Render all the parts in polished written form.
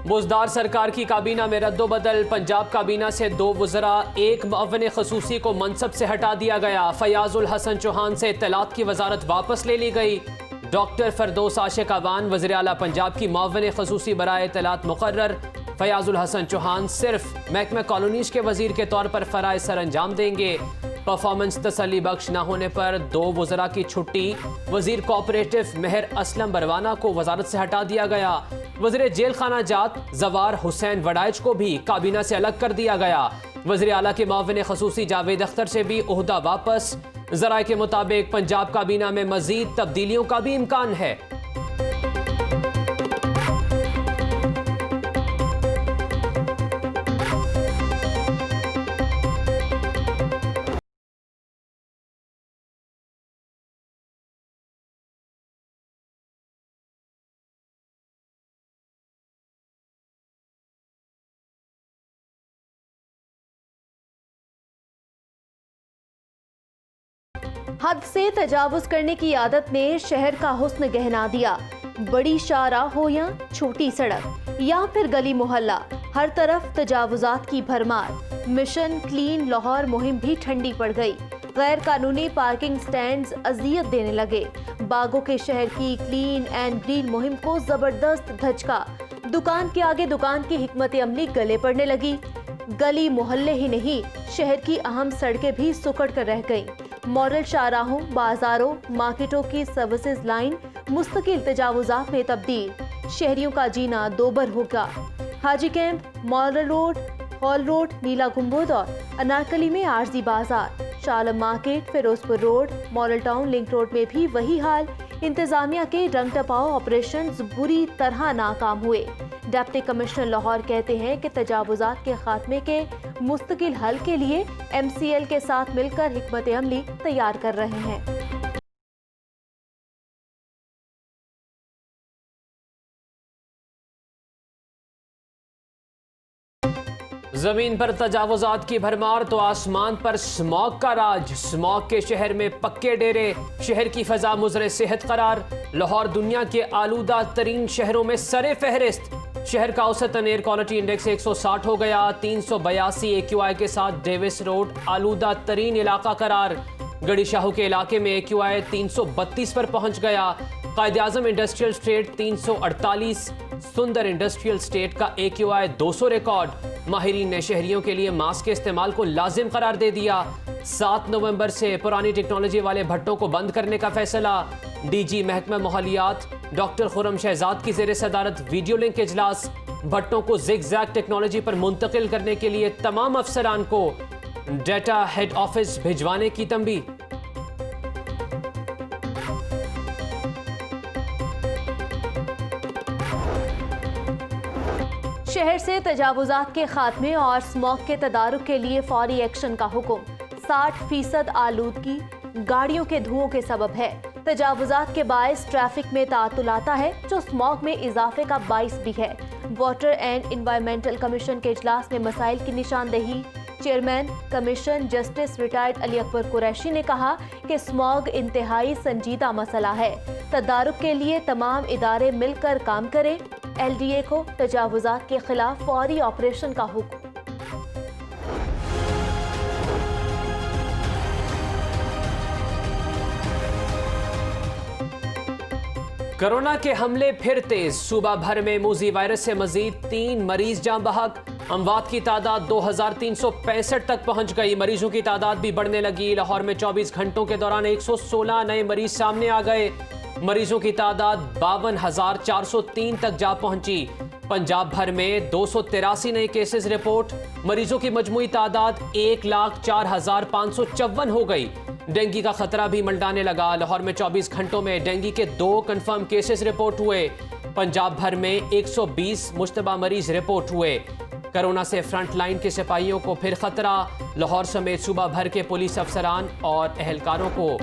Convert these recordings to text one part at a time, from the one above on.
बुज़दार सरकार की काबीना में रद्दोबदल। पंजाब काबीना से 2 वज़रा, एक मुअव्विन ख़ुसूसी को मनसब से हटा दिया गया। फयाजुल हसन चौहान से इत्तलात की वजारत वापस ले ली गई। डॉक्टर फरदौस आशिक अवान वज़ीर आला पंजाब की मुअव्विन ख़ुसूसी बराए इत्तलात मुक़र्रर। फयाजुल हसन चौहान सिर्फ महकमा कॉलोनीज के वज़ीर के तौर पर फ़राइज़ सर अंजाम देंगे। परफॉर्मेंस तसल्ली बख्श न होने पर 2 वज़रा की छुट्टी। वज़ीर कोऑपरेटिव मेहर असलम बरवाना को वजारत से हटा दिया गया। वज़ीर जेल खाना जात ज़वार हुसैन वडाइच को भी काबीना से अलग कर दिया गया। वज़ीर आला के मुअव्विन ख़ुसूसी जावेद अख्तर से भी ओहदा वापस। ज़राए के मुताबिक पंजाब काबीना में मज़ीद तब्दीलियों का भी इम्कान है। हद से तजावुज करने की आदत ने शहर का हुस्न गहना दिया। बड़ी शाहराह हो या छोटी सड़क या फिर गली मोहल्ला, हर तरफ तजावुजात की भरमार। मिशन क्लीन लाहौर मुहिम भी ठंडी पड़ गई। गैर कानूनी पार्किंग स्टैंड्स अजियत देने लगे। बागों के शहर की क्लीन एंड ग्रीन मुहिम को जबरदस्त धचका। दुकान के आगे दुकान की हिकमत अमली गले पड़ने लगी। गली मोहल्ले ही नहीं, शहर की अहम सड़कें भी सुकड़ कर रह गईं। मॉडल शाहराहों, बाजारों, मार्केटों की सर्विसेज लाइन मुस्तकिल तजावुजात में तब्दील। शहरियों का जीना दोबर होगा। Haji camp, model road, hall road, Neela Gumbad और अनारकली में आरजी बाजार। शालम market, Ferozepur road, model town link road में भी वही हाल। इंतजामिया के रंग टपाओ ऑपरेशन बुरी तरह नाकाम हुए। डिप्टी कमिश्नर लाहौर कहते हैं कि तजावुजात के खात्मे के मुस्तकिल हल के लिए MCL के साथ मिलकर हिकमत अमली तैयार कर रहे हैं। जमीन पर तजावुजात की भरमार तो आसमान पर स्मॉग का राज। स्मॉग के शहर में पक्के डेरे, शहर की फजा मुजरे सेहत करार। लाहौर दुनिया के आलूदा तरीन शहरों में सरे फहरिस्त। शहर का औसतन एयर क्वालिटी इंडेक्स 160 हो गया। 382 AQI के साथ डेविस रोड आलूदा तरीन इलाका करार। गड़ी शाहू के इलाके में AQI 332 पर पहुंच गया। कायद आजम इंडस्ट्रियल स्टेट 348, सुंदर इंडस्ट्रियल स्टेट का AQI 200 रिकॉर्ड। माहिरीन ने शहरियों के लिए मास्क के इस्तेमाल को लाजिम करार दे दिया। 7 नवंबर से पुरानी टेक्नोलॉजी वाले भट्टों को बंद करने का फैसला। DG महकमा माहौलियात डॉक्टर खुर्रम शहजाद की ज़ेर सदारत वीडियो लिंक इजलास। भट्टों को ज़िग-ज़ैग टेक्नोलॉजी पर मुंतकिल करने के लिए तमाम अफसरान को डेटा हेड ऑफिस भिजवाने की तंबीह। शहर से तजावुजात के खात्मे और स्मॉग के तदारुक के लिए फौरी एक्शन का हुक्म। 60% आलूदगी गाड़ियों के धुओं के सबब है। तजावुजात के बायस ट्रैफिक में तातुल आता है, जो स्मॉग में इजाफे का बाइस भी है। वाटर एंड इन्वायरमेंटल कमीशन के इजलास में मसाइल की निशानदेही। Chairman commission justice retired Ali Akbar Qureshi ने कहा कि स्मॉग इंतहाई संजीदा मसला है। तदारुक के लिए तमाम इदारे मिलकर काम करें। LDA को तजावुजात के खिलाफ फौरी ऑपरेशन का हुक्म। कोरोना के हमले फिर तेज। सूबा भर में मूजी वायरस से मजीद 3 मरीज जान बहक। अमवात की तादाद 2365 तक पहुंच गई। मरीजों की तादाद भी बढ़ने लगी। लाहौर में 24 घंटों के दौरान 116 नए मरीज सामने आ गए। मरीजों की तादाद 52,403 तक जा पहुंची। पंजाब भर में 283 नए केसेस रिपोर्ट। मरीजों की मजमूई तादाद 1,04,554 हो गई। डेंगू का खतरा भी मंडराने लगा। लाहौर में 24 घंटों में डेंगू के 2 कंफर्म केसेस रिपोर्ट हुए। पंजाब भर में 120 मुश्तबा मरीज रिपोर्ट हुए। कोरोना से फ्रंट लाइन के सिपाहियों को फिर खतरा। लाहौर समेत सूबा भर के पुलिस अफसरान और एहलकारों को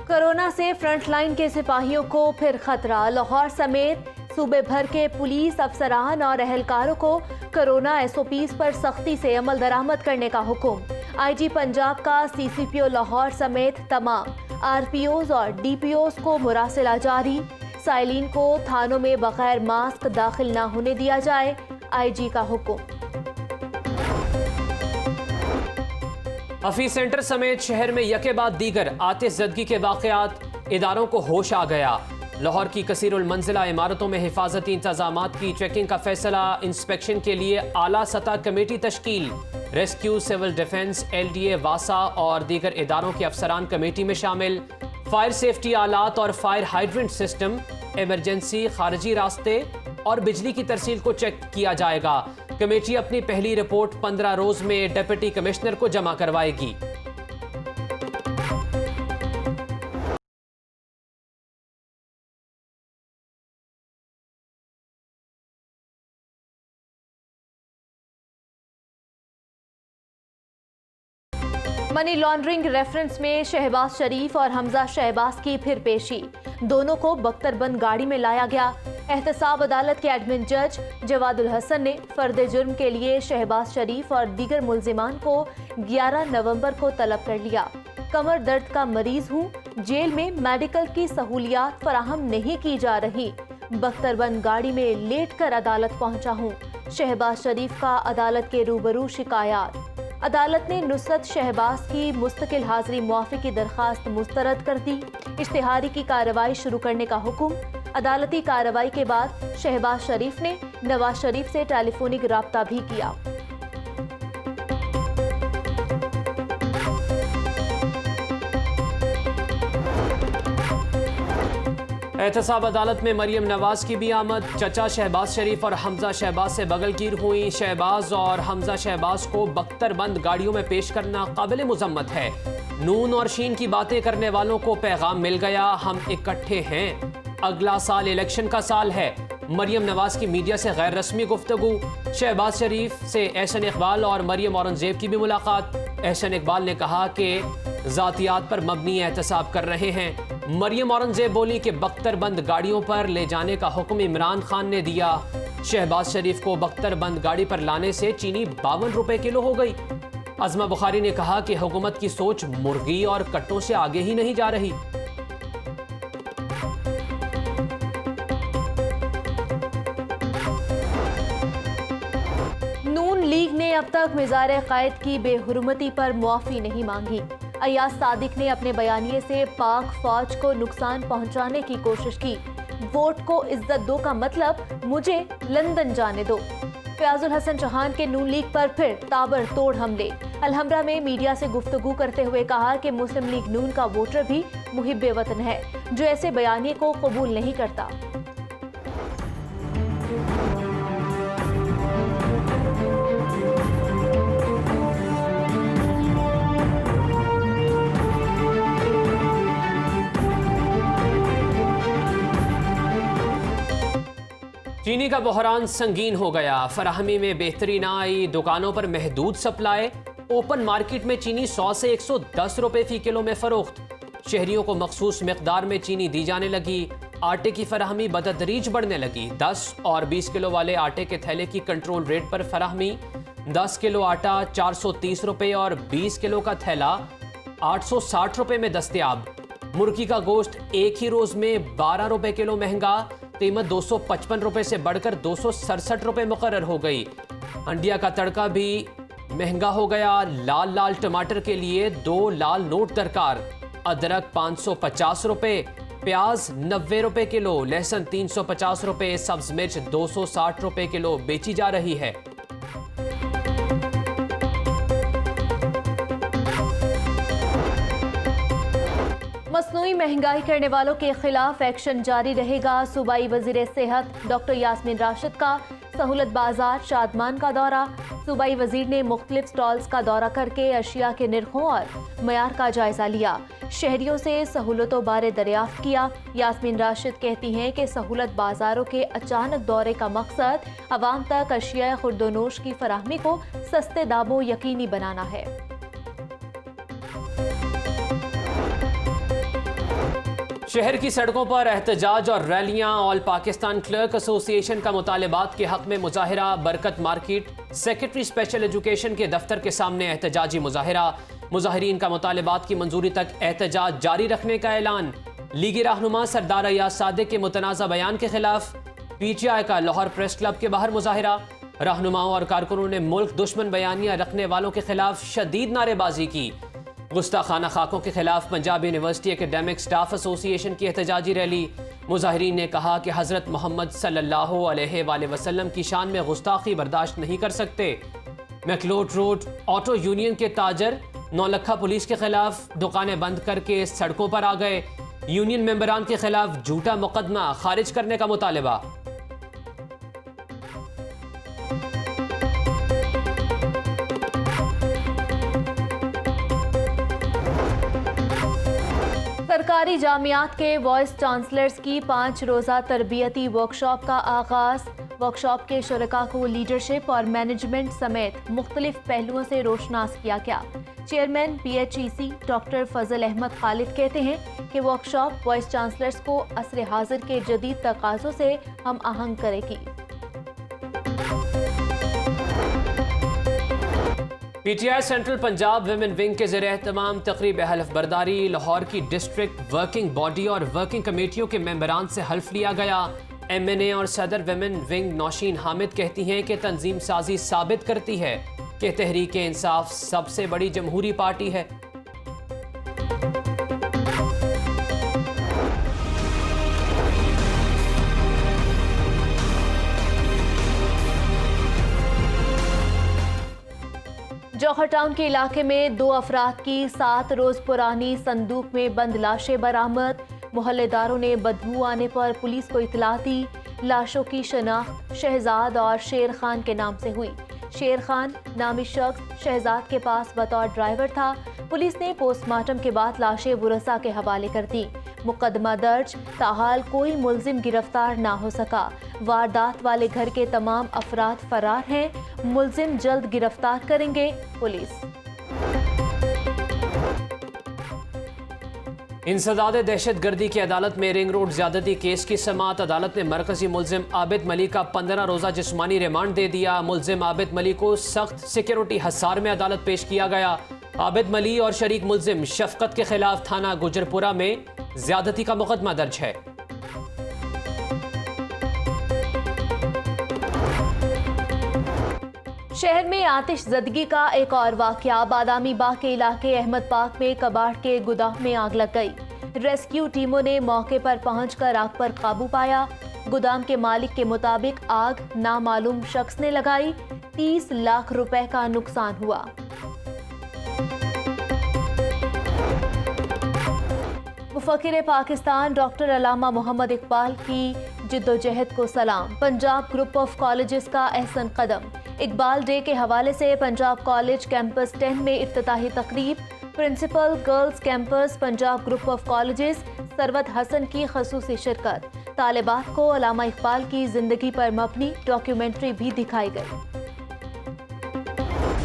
कोरोना से फ्रंट लाइन के सिपाहियों को फिर खतरा। लाहौर समेत सूबे भर के पुलिस अफसरान और एहलकारों को कोरोना SOPs पर सख्ती से अमल दरामद करने का हुक्म। IG पंजाब का CCPO लाहौर समेत तमाम RPOs और DPOs को मुरासिला जारी। साइलिन को थानों में बगैर मास्क दाखिल न होने दिया जाए, आईजी का हुक्म। हफीज सेंटर समेत शहर में यके बाद दीगर आतिशज़दगी के वाक़यात, इदारों को होश आ गया। लाहौर की कसीरुल मंजिला इमारतों में हिफाजती इंतजामात की चेकिंग का फैसला, इंस्पेक्शन के लिए आला सतह कमेटी तश्कील। रेस्क्यू, सिविल डिफेंस, LDA, वासा और दीगर इदारों के अफसरान कमेटी में शामिल। फायर सेफ्टी आलात और फायर हाइड्रेंट सिस्टम, इमरजेंसी, खारजी रास्ते और बिजली की तरसील को चेक किया जाएगा। कमेटी अपनी पहली रिपोर्ट 15 रोज में डिप्टी कमिश्नर को जमा करवाएगी। मनी लॉन्ड्रिंग रेफरेंस में शहबाज शरीफ और हमजा शहबाज की फिर पेशी, दोनों को बख्तरबंद गाड़ी में लाया गया। एहतसाब अदालत के एडमिन जज जवादुल हसन ने फर्द जुर्म के लिए शहबाज शरीफ और दीगर मुल्जिमान को 11 नवंबर को तलब कर लिया। कमर दर्द का मरीज हूँ, जेल में मेडिकल की सहूलियात फराहम नहीं की जा रही, बख्तरबंद गाड़ी में लेट कर अदालत पहुंचा हूँ। शहबाज शरीफ का अदालत के रूबरू शिकायत। अदालत ने नुसरत शहबाज की मुस्तकिल हाजिरी मुआफ़ी की दरखास्त मुस्तरद कर दी। इश्तिहारी की कार्रवाई शुरू करने का हुक्म। अदालती कार्रवाई के बाद शहबाज शरीफ ने नवाज शरीफ से टेलीफोनिक राब्ता भी किया। एहतसाब अदालत में मरियम नवाज की भी आमद। चचा शहबाज शरीफ और हमजा शहबाज से बगलगीर हुई। शहबाज और हमजा शहबाज को बख्तरबंद गाड़ियों में पेश करना काबिल मुजम्मत है। नून और शीन की बातें करने वालों को पैगाम मिल गया, हम इकट्ठे हैं, अगला साल इलेक्शन का साल है। मरियम नवाज की मीडिया से गैर रस्मी गुफ्तगू। शहबाज शरीफ से एहसन इकबाल और मरियम औरंगजेब की भी मुलाकात। एहसन इकबाल ने कहा कि जातियात पर मबनी एहतसाब कर रहे हैं। मरियम औरंगजेब बोली कि बख्तरबंद गाड़ियों पर ले जाने का हुक्म इमरान खान ने दिया। शहबाज शरीफ को बख्तरबंद गाड़ी पर लाने से चीनी 52 रुपए किलो हो गई। अज़मा बुखारी ने कहा कि हुकूमत की सोच मुर्गी और कट्टों से आगे ही नहीं जा रही। नून लीग ने अब तक मिज़ार क़ायद की बेहुरमती पर मुआफ़ी नहीं मांगी। अयाज सादिक ने अपने बयानिए से पाक फौज को नुकसान पहुंचाने की कोशिश की। वोट को इज्जत दो का मतलब मुझे लंदन जाने दो। फयाजुल हसन चौहान के नून लीग पर फिर ताबड़तोड़ हमले। अलहमरा में मीडिया से गुफ्तगू करते हुए कहा कि मुस्लिम लीग नून का वोटर भी मुहिब्बे वतन है, जो ऐसे बयानिए को कबूल नहीं करता। चीनी का बहरान संगीन हो गया। फराहमी में बेहतरी ना आई, दुकानों पर महदूद सप्लाई। ओपन मार्केट में चीनी 100 से 110 रुपए फी किलो में फरोख्त। शहरियों को मखसूस मिकदार में चीनी दी जाने लगी। आटे की फराहमी बतदरीज बढ़ने लगी। 10 और 20 किलो वाले आटे के थैले की कंट्रोल रेट पर फराहमी। 10 किलो आटा 430 रुपए और 20 किलो का थैला 860 रुपए में दस्तयाब। मुर्गी का गोश्त एक ही रोज में 12 रुपए किलो महंगा। कीमत 255 रुपए से बढ़कर 267 रुपए मुकर्रर हो गई। अंडिया का तड़का भी महंगा हो गया। लाल लाल टमाटर के लिए 2 लाल नोट दरकार। अदरक 550 रुपए, प्याज 90 रुपए किलो, लहसुन 350 रुपए, सब्ज मिर्च 260 रुपए किलो बेची जा रही है। मसनूई महंगाई करने वालों के खिलाफ एक्शन जारी रहेगा। सूबाई वजीर सेहत डॉक्टर यास्मीन राशिद का सहूलत बाजार शादमान का दौरा। सूबाई वजीर ने मुख्तलिफ स्टॉल्स का दौरा करके अशिया के निर्खों और मयार का जायजा लिया। शहरियों से सहूलतों बारे दरियाफ्त किया। यास्मीन राशिद कहती हैं कि सहूलत बाजारों के अचानक दौरे का मकसद अवाम तक अशिया खुर्दोनोश की फराहमी को सस्ते दामों यकीनी बनाना है। शहर की सड़कों पर एहतजाज और रैलियां। ऑल पाकिस्तान क्लर्क एसोसिएशन का मुतालिबात के हक में मुजाहिरा। बरकत मार्केट सेक्रेटरी स्पेशल एजुकेशन के दफ्तर के सामने एहतजाजी मुजाहिरा। मुजाहिरीन का मुतालिबात की मंजूरी तक एहतजाज जारी रखने का ऐलान। लीगी रहनुमा सरदार अय्याज सादिक के मुतनाज़ा बयान के खिलाफ पीटीआई का लाहौर प्रेस क्लब के बाहर मुजाहिरा। रहनुमाओं और कारकुनों ने मुल्क दुश्मन बयानियां रखने वालों के खिलाफ शदीद नारेबाजी की। गुस्ताखाना खाकों के खिलाफ Punjab university academic staff association की एहतजाजी रैली। मुजाहिरीन ने कहा कि हज़रत मोहम्मद सल्लल्लाहु अलैहि वसल्लम की शान में गुस्ताखी बर्दाश्त नहीं कर सकते। मैकलोड रोड ऑटो यूनियन के ताजर नौलखा पुलिस के खिलाफ दुकानें बंद करके सड़कों पर आ गए। यूनियन मेंबरान के खिलाफ झूठा मुकदमा खारिज करने का मुतालबा। सरकारी जामियात के वाइस चांसलर्स की 5 रोज़ा तरबियती वर्कशॉप का आगाज। वर्कशॉप के शुरका को लीडरशिप और मैनेजमेंट समेत मुख्तलिफ पहलुओं से रोशनास किया गया। चेयरमैन PHEC डॉक्टर फजल अहमद खालिद कहते हैं कि वर्कशॉप वाइस चांसलर्स को असर हाजिर के जदीद तकाज़ों से हम आहंग करेगी। PTI central Punjab women wing के ज़रिए एहतमाम तकरीब हल्फ बर्दारी। लाहौर की डिस्ट्रिक्ट वर्किंग बॉडी और वर्किंग कमेटियों के मेंबरान से हल्फ लिया गया। MNA और सदर विमेन विंग नौशीन हामिद कहती हैं कि तंजीम साजी साबित करती है कि तहरीक इंसाफ सबसे बड़ी जमहूरी पार्टी है। जौहर टाउन के इलाके में 2 अफराद की 7 रोज पुरानी संदूक में बंद लाशें बरामद। मोहल्लेदारों ने बदबू आने पर पुलिस को इतला दी। लाशों की शनाख्त शहजाद और शेर खान के नाम से हुई। शेर खान नामी शख्स शहजाद के पास बतौर ड्राइवर था। पुलिस ने पोस्टमार्टम के बाद लाशें वुरसा के हवाले कर दी। मुकदमा दर्ज, ताहाल कोई मुल्जिम गिरफ्तार ना हो सका। वारदात वाले घर के तमाम अफराद फरार हैं। मुल्जिम जल्द गिरफ्तार करेंगे पुलिस। इंसदाद दहशत गर्दी की अदालत में रिंग रोड ज्यादती केस की समाअत। अदालत ने मरकजी मुल्जिम आबिद मलिक का 15 रोजा जिस्मानी रिमांड दे दिया। मुल्जिम आबिद मलिक को सख्त सिक्योरिटी हसार में अदालत पेश किया गया। आबिद मलिक और शरीक मुल्जिम शफकत के खिलाफ थाना गुजरपुरा में ज्यादती का मुकदमा दर्ज है। शहर में आतिशज़दगी का एक और वाकया। बादामी बाग के इलाके अहमद पाक में कबाड़ के गोदाम में आग लग गई। रेस्क्यू टीमों ने मौके पर पहुंचकर आग पर काबू पाया। गोदाम के मालिक के मुताबिक आग नामालूम शख्स ने लगाई। 30 लाख रुपए का नुकसान हुआ। मुफक्किर पाकिस्तान डॉक्टर अल्लामा मोहम्मद इकबाल की जिद्दोजहद को सलाम। पंजाब ग्रुप ऑफ कॉलेजेस का अहसन कदम। इकबाल डे के हवाले से पंजाब कॉलेज कैंपस 10 में इफ्तिताही तकरीब। Principal girls campus Punjab group of colleges Sarwat Hasan की खसूसी शिरकत। तालिबात को अल्लामा इकबाल की जिंदगी पर मबनी डॉक्यूमेंट्री भी दिखाई गई।